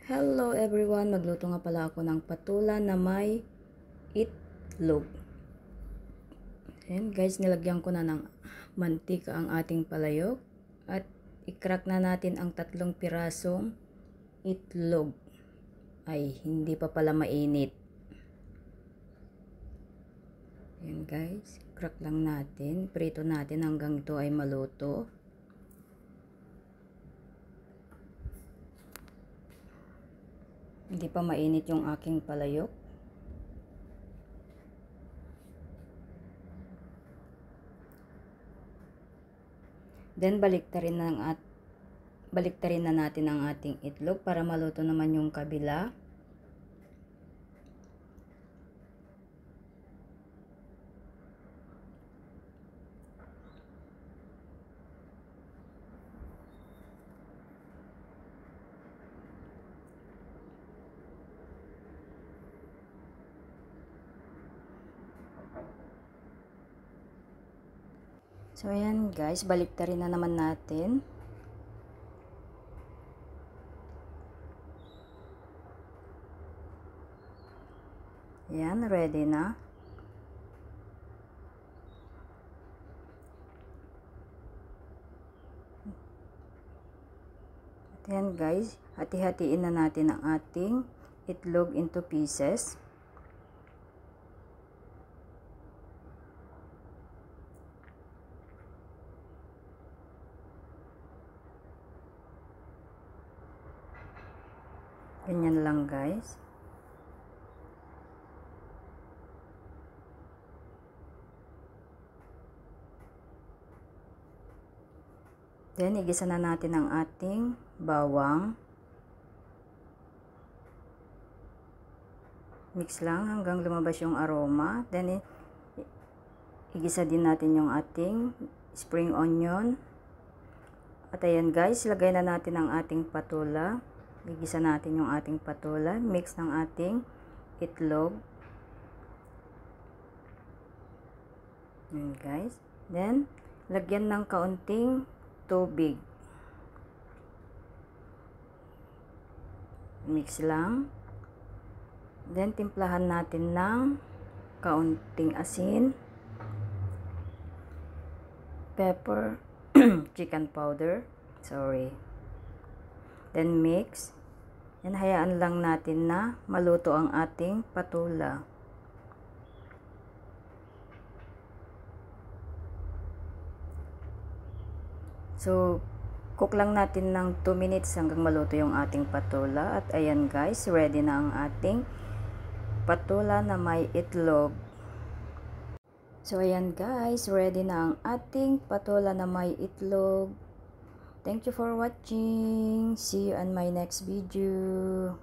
Hello everyone! Magluto nga pala ako ng patola na may itlog. Ayan guys, nilagyan ko na ng mantika ang ating palayok. At i-crack na natin ang 3 pirasong itlog. Ay, hindi pa pala mainit. Ayan guys, crack lang natin. Prito natin hanggang ito ay maluto. Hindi pa mainit yung aking palayok. Then baliktarin na natin ang ating itlog para maluto naman yung kabila. So ayan guys, baliktarin na naman natin. Ayan, ready na. At ayan guys, hati-hatiin na natin ang ating itlog into pieces. Ganyan lang guys. Then igisa na natin ang ating bawang. Mix lang hanggang lumabas yung aroma. Then igisa din natin yung ating spring onion. At ayan guys, lagay na natin ang ating patola. Igisa natin yung ating patola, mix ng ating itlog. Ayan guys. Then, lagyan ng kaunting tubig. Mix lang. Then, timplahan natin ng kaunting asin, pepper, chicken powder, Then mix. Yan, hayaan lang natin na maluto ang ating patola. So, cook lang natin ng 2 minutes hanggang maluto yung ating patola. At ayan guys, ready na ang ating patola na may itlog. So ayan guys, ready na ang ating patola na may itlog. Thank you for watching. See you on my next video.